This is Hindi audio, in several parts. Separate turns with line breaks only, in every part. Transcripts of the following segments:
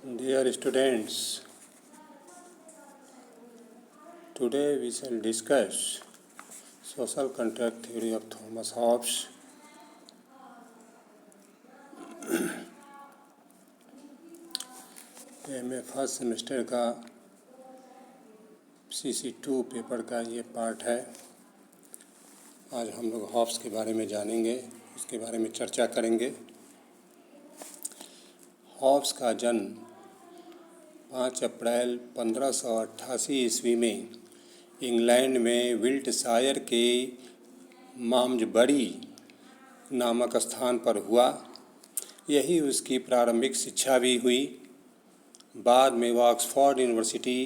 Dear students, today we shall discuss social contract theory of Thomas Hobbes. MA first semester का CC2 पेपर का ये पार्ट है। आज हम लोग हॉब्स के बारे में जानेंगे, उसके बारे में चर्चा करेंगे। हॉब्स का जन्म 5 अप्रैल 1588 ईस्वी में इंग्लैंड में विल्टशायर के माम्सबरी नामक स्थान पर हुआ। यही उसकी प्रारंभिक शिक्षा भी हुई। बाद में वह ऑक्सफोर्ड यूनिवर्सिटी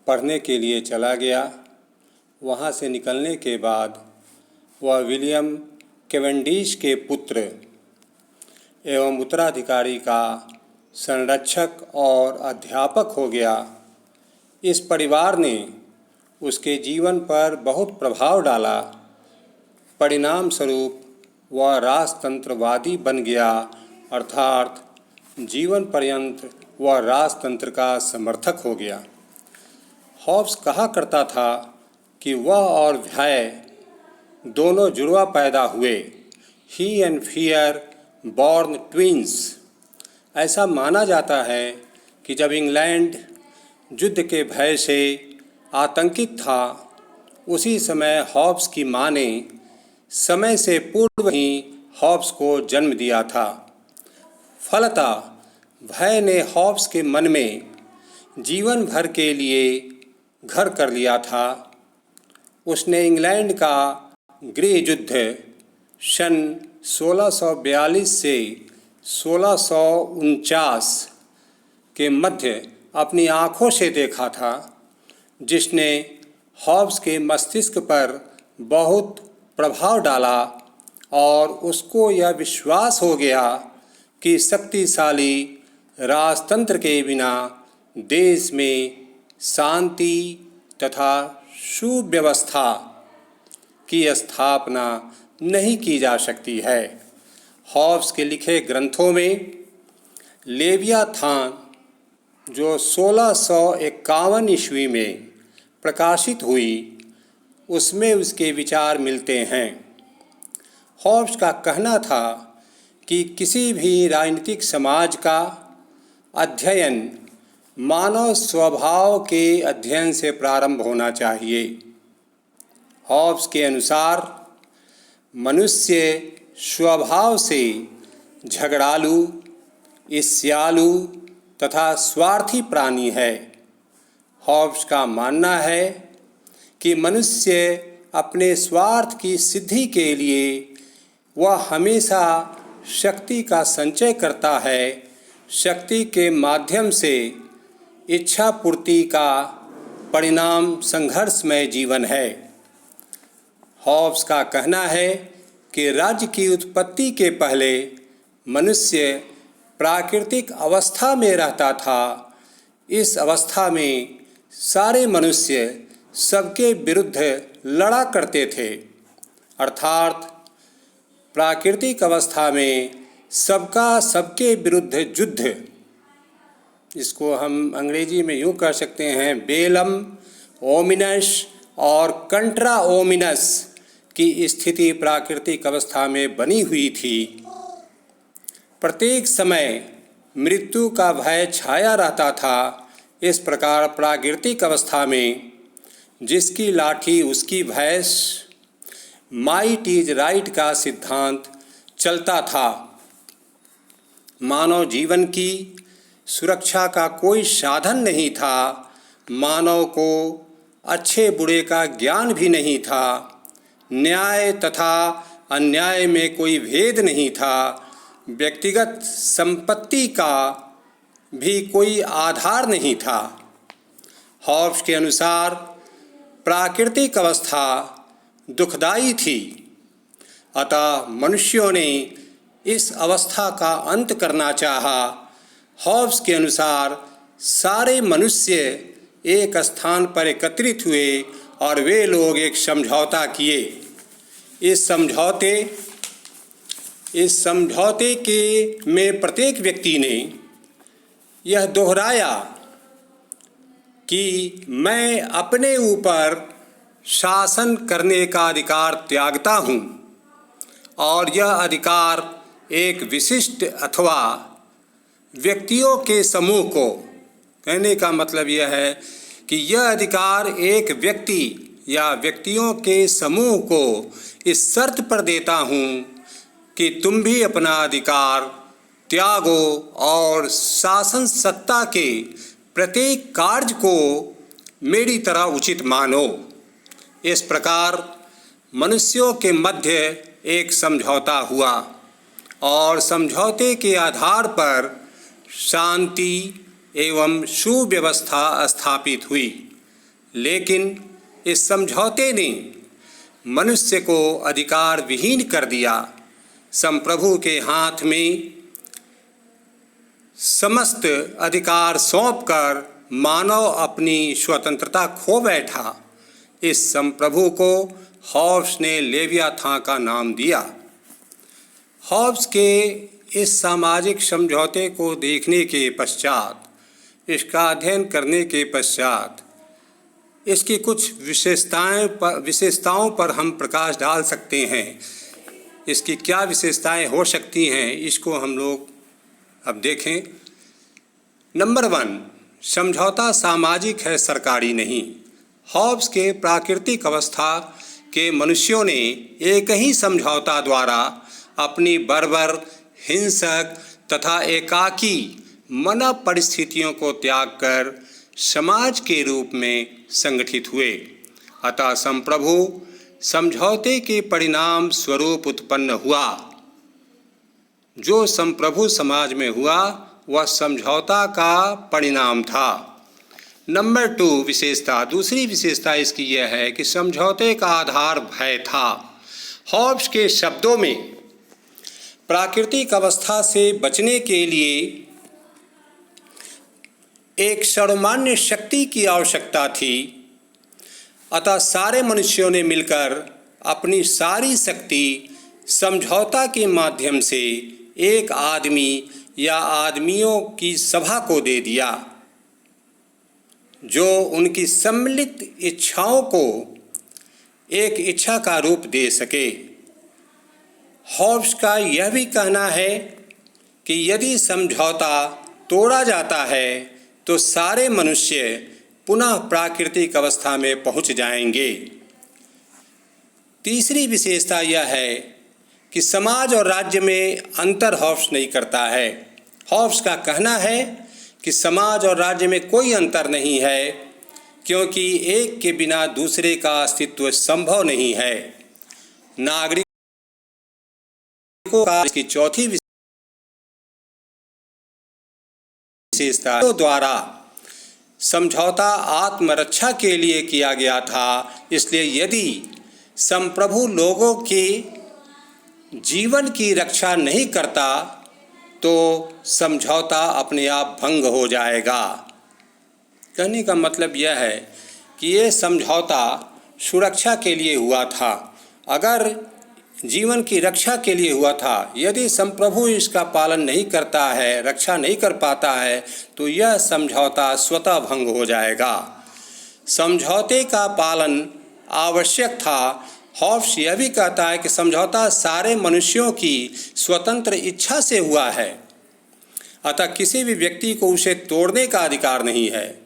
पढ़ने के लिए चला गया। वहाँ से निकलने के बाद वह विलियम कैवेंडिश के पुत्र एवं उत्तराधिकारी का संरक्षक और अध्यापक हो गया। इस परिवार ने उसके जीवन पर बहुत प्रभाव डाला। परिणाम स्वरूप वह राजतंत्रवादी बन गया, अर्थात जीवन पर्यंत वह राजतंत्र का समर्थक हो गया। हॉब्स कहा करता था कि वह और भय दोनों जुड़वा पैदा हुए। ही एंड फियर बॉर्न ट्विंस। ऐसा माना जाता है कि जब इंग्लैंड युद्ध के भय से आतंकित था, उसी समय हॉब्स की मां ने समय से पूर्व ही हॉब्स को जन्म दिया था। फलतः भय ने हॉब्स के मन में जीवन भर के लिए घर कर लिया था। उसने इंग्लैंड का गृह युद्ध सन 1642 से 1649 के मध्य अपनी आँखों से देखा था, जिसने हॉब्स के मस्तिष्क पर बहुत प्रभाव डाला और उसको यह विश्वास हो गया कि शक्तिशाली राजतंत्र के बिना देश में शांति तथा सुव्यवस्था की स्थापना नहीं की जा सकती है। हॉब्स के लिखे ग्रंथों में लेवियाथान, जो 1651 ईस्वी में प्रकाशित हुई, उसमें उसके विचार मिलते हैं। हॉब्स का कहना था कि किसी भी राजनीतिक समाज का अध्ययन मानव स्वभाव के अध्ययन से प्रारंभ होना चाहिए। हॉब्स के अनुसार मनुष्य स्वभाव से झगड़ालू, ईर्ष्यालु तथा स्वार्थी प्राणी है। हॉब्स का मानना है कि मनुष्य अपने स्वार्थ की सिद्धि के लिए वह हमेशा शक्ति का संचय करता है। शक्ति के माध्यम से इच्छा पूर्ति का परिणाम संघर्षमय जीवन है। हॉब्स का कहना है कि राज्य की उत्पत्ति के पहले मनुष्य प्राकृतिक अवस्था में रहता था। इस अवस्था में सारे मनुष्य सबके विरुद्ध लड़ा करते थे, अर्थात प्राकृतिक अवस्था में सबका सबके विरुद्ध युद्ध। इसको हम अंग्रेजी में यूँ कह सकते हैं, बेलम ओमिनस और कंट्रा ओमिनस की स्थिति प्राकृतिक अवस्था में बनी हुई थी। प्रत्येक समय मृत्यु का भय छाया रहता था। इस प्रकार प्राकृतिक अवस्था में जिसकी लाठी उसकी भैंस, माइट इज राइट का सिद्धांत चलता था। मानव जीवन की सुरक्षा का कोई साधन नहीं था। मानव को अच्छे बुरे का ज्ञान भी नहीं था। न्याय तथा अन्याय में कोई भेद नहीं था। व्यक्तिगत संपत्ति का भी कोई आधार नहीं था। हॉब्स के अनुसार प्राकृतिक अवस्था दुखदाई थी, अतः मनुष्यों ने इस अवस्था का अंत करना चाहा। हॉब्स के अनुसार सारे मनुष्य एक स्थान पर एकत्रित हुए और वे लोग एक समझौता किए। इस समझौते के में प्रत्येक व्यक्ति ने यह दोहराया कि मैं अपने ऊपर शासन करने का अधिकार त्यागता हूँ और यह अधिकार एक विशिष्ट अथवा व्यक्तियों के समूह को, कहने का मतलब यह है कि यह अधिकार एक व्यक्ति या व्यक्तियों के समूह को इस शर्त पर देता हूँ कि तुम भी अपना अधिकार त्यागो और शासन सत्ता के प्रत्येक कार्य को मेरी तरह उचित मानो। इस प्रकार मनुष्यों के मध्य एक समझौता हुआ और समझौते के आधार पर शांति एवं सुव्यवस्था स्थापित हुई। लेकिन इस समझौते ने मनुष्य को अधिकार विहीन कर दिया। संप्रभु के हाथ में समस्त अधिकार सौंपकर मानव अपनी स्वतंत्रता खो बैठा। इस संप्रभु को हॉब्स ने लेवियाथान का नाम दिया। हॉब्स के इस सामाजिक समझौते को देखने के पश्चात, इसका अध्ययन करने के पश्चात इसकी कुछ विशेषताओं पर हम प्रकाश डाल सकते हैं। इसकी क्या विशेषताएं हो सकती हैं, इसको हम लोग अब देखें। नंबर 1, समझौता सामाजिक है, सरकारी नहीं। हॉब्स के प्राकृतिक अवस्था के मनुष्यों ने एक ही समझौता द्वारा अपनी बर्बर, हिंसक तथा एकाकी मना परिस्थितियों को त्याग कर समाज के रूप में संगठित हुए। अतः संप्रभु समझौते के परिणाम स्वरूप उत्पन्न हुआ। जो संप्रभु समाज में हुआ वह समझौता का परिणाम था। नंबर 2 विशेषता, दूसरी विशेषता इसकी यह है कि समझौते का आधार भय था। हॉब्स के शब्दों में प्राकृतिक अवस्था से बचने के लिए एक सर्वमान्य शक्ति की आवश्यकता थी। अतः सारे मनुष्यों ने मिलकर अपनी सारी शक्ति समझौता के माध्यम से एक आदमी या आदमियों की सभा को दे दिया, जो उनकी सम्मिलित इच्छाओं को एक इच्छा का रूप दे सके। हॉब्स का यह भी कहना है कि यदि समझौता तोड़ा जाता है तो सारे मनुष्य पुनः प्राकृतिक अवस्था में पहुंच जाएंगे। तीसरी विशेषता यह है कि समाज और राज्य में अंतर हॉब्स नहीं करता है। हॉब्स का कहना है कि समाज और राज्य में कोई अंतर नहीं है, क्योंकि एक के बिना दूसरे का अस्तित्व संभव नहीं है। नागरिकों का इसकी चौथी विशेषता द्वारा समझौता आत्मरक्षा के लिए किया गया था। इसलिए यदि संप्रभु लोगों के जीवन की रक्षा नहीं करता तो समझौता अपने आप भंग हो जाएगा। कहने का मतलब यह है कि ये समझौता सुरक्षा के लिए हुआ था। अगर जीवन की रक्षा के लिए हुआ था, यदि संप्रभु इसका पालन नहीं करता है, रक्षा नहीं कर पाता है, तो यह समझौता स्वतः भंग हो जाएगा। समझौते का पालन आवश्यक था। हॉब्स यह भी कहता है कि समझौता सारे मनुष्यों की स्वतंत्र इच्छा से हुआ है, अतः किसी भी व्यक्ति को उसे तोड़ने का अधिकार नहीं है।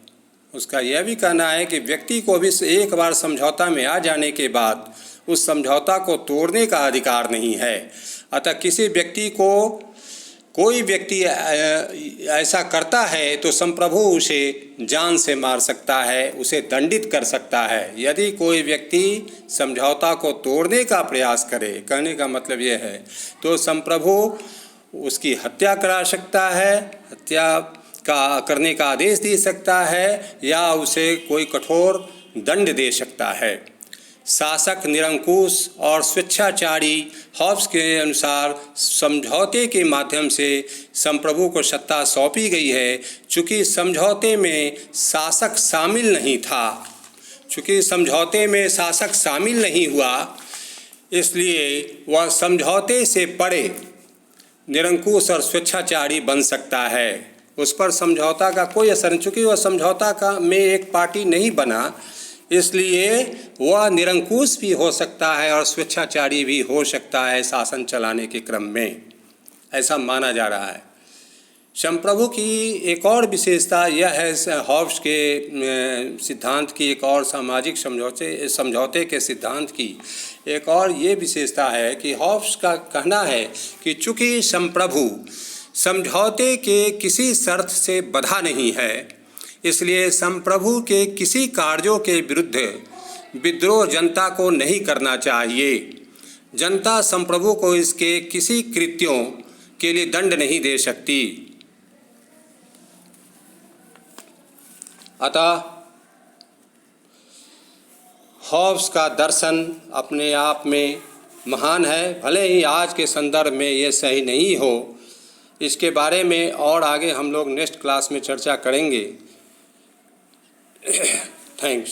उसका यह भी कहना है कि व्यक्ति को भी एक बार समझौता में आ जाने के बाद उस समझौता को तोड़ने का अधिकार नहीं है। अतः किसी व्यक्ति को, कोई व्यक्ति ऐसा करता है तो संप्रभु उसे जान से मार सकता है, उसे दंडित कर सकता है। यदि कोई व्यक्ति समझौता को तोड़ने का प्रयास करे, कहने का मतलब यह है, तो संप्रभु उसकी हत्या करा सकता है, हत्या का करने का आदेश दे सकता है, या उसे कोई कठोर दंड दे सकता है। शासक निरंकुश और स्वेच्छाचारी हॉब्स के अनुसार समझौते के माध्यम से संप्रभु को सत्ता सौंपी गई है। चूँकि समझौते में शासक शामिल नहीं था, चूँकि समझौते में शासक शामिल नहीं हुआ, इसलिए वह समझौते से परे निरंकुश और स्वेच्छाचारी बन सकता है। उस पर समझौता का कोई असर नहीं, चूँकि वह समझौता का में एक पार्टी नहीं बना, इसलिए वह निरंकुश भी हो सकता है और स्वेच्छाचारी भी हो सकता है शासन चलाने के क्रम में, ऐसा माना जा रहा है। संप्रभु की एक और विशेषता यह है, हॉब्स के सिद्धांत की एक और सामाजिक समझौते के सिद्धांत की एक और ये विशेषता है कि हॉब्स का कहना है कि चूँकि संप्रभु समझौते के किसी शर्त से बंधा नहीं है, इसलिए संप्रभु के किसी कार्यों के विरुद्ध विद्रोह जनता को नहीं करना चाहिए। जनता संप्रभु को इसके किसी कृत्यों के लिए दंड नहीं दे सकती। अतः हॉब्स का दर्शन अपने आप में महान है, भले ही आज के संदर्भ में ये सही नहीं हो। इसके बारे में और आगे हम लोग नेक्स्ट क्लास में चर्चा करेंगे। थैंक्स।